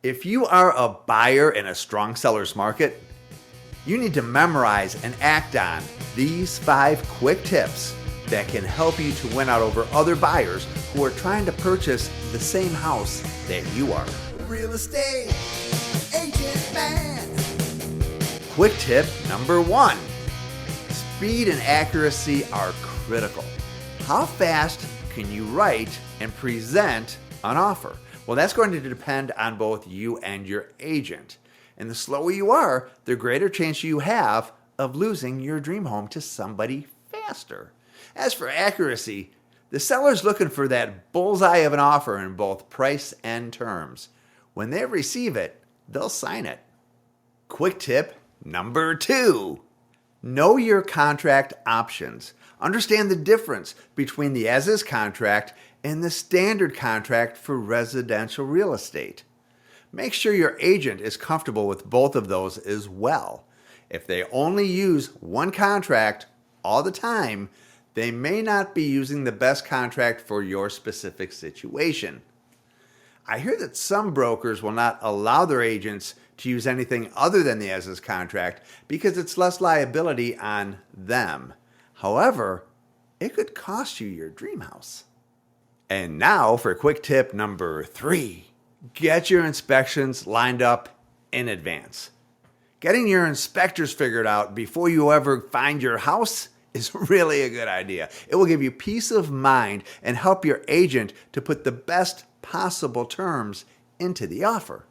If you are a buyer in a strong seller's market, you need to memorize and act on these 5 quick tips that can help you to win out over other buyers who are trying to purchase the same house that you are. Real estate agent man. Quick tip number 1. Speed and accuracy are critical. How fast can you write and present an offer? Well, that's going to depend on both you and your agent. And the slower you are, the greater chance you have of losing your dream home to somebody faster. As for accuracy, the seller's looking for that bullseye of an offer in both price and terms. When they receive it, they'll sign it. Quick tip number 2. Know your contract options. Understand the difference between the as-is contract and the standard contract for residential real estate. Make sure your agent is comfortable with both of those as well. If they only use one contract all the time, they may not be using the best contract for your specific situation. I hear that some brokers will not allow their agents to use anything other than the as-is contract because it's less liability on them. However, it could cost you your dream house. And now for quick tip number 3. Get your inspections lined up in advance. Getting your inspectors figured out before you ever find your house is really a good idea. It will give you peace of mind and help your agent to put the best possible terms into the offer.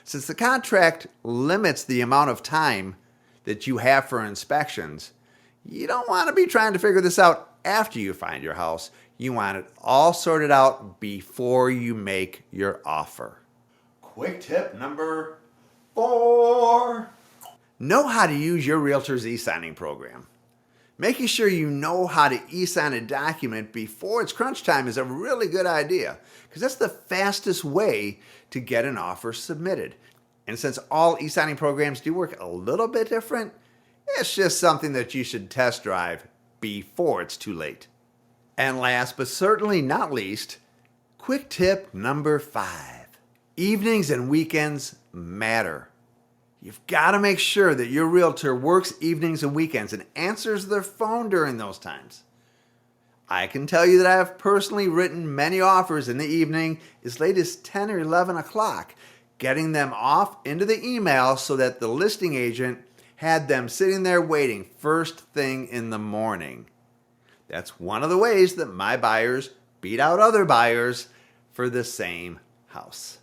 Since the contract limits the amount of time that you have for inspections, you don't want to be trying to figure this out after you find your house. You want it all sorted out before you make your offer. Quick tip number 4. Know how to use your Realtor's e-signing program. Making sure you know how to e-sign a document before it's crunch time is a really good idea because that's the fastest way to get an offer submitted. And since all e-signing programs do work a little bit different, it's just something that you should test drive before it's too late. And last but certainly not least, quick tip number 5. Evenings and weekends matter. You've got to make sure that your realtor works evenings and weekends and answers their phone during those times. I can tell you that I have personally written many offers in the evening as late as 10 or 11 o'clock, getting them off into the email so that the listing agent had them sitting there waiting first thing in the morning. That's one of the ways that my buyers beat out other buyers for the same house.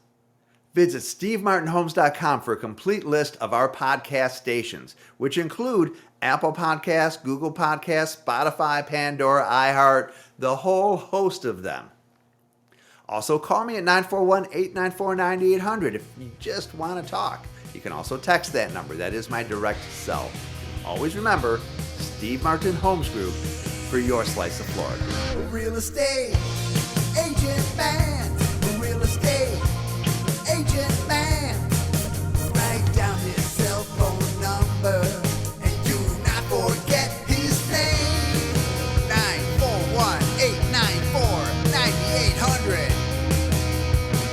Visit stevemartinhomes.com for a complete list of our podcast stations, which include Apple Podcasts, Google Podcasts, Spotify, Pandora, iHeart, the whole host of them. Also, call me at 941-894-9800 if you just want to talk. You can also text that number. That is my direct cell. Always remember, Steve Martin Homes Group for your slice of Florida. Real estate agent man. Real estate agent man. Write down his cell phone number and do not forget his name. 941-894-9800.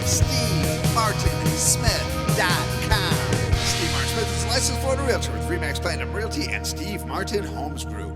SteveMartinSmith.com. Steve Martin Smith is a licensed Florida realtor with Remax Platinum Realty and Steve Martin Homes Group.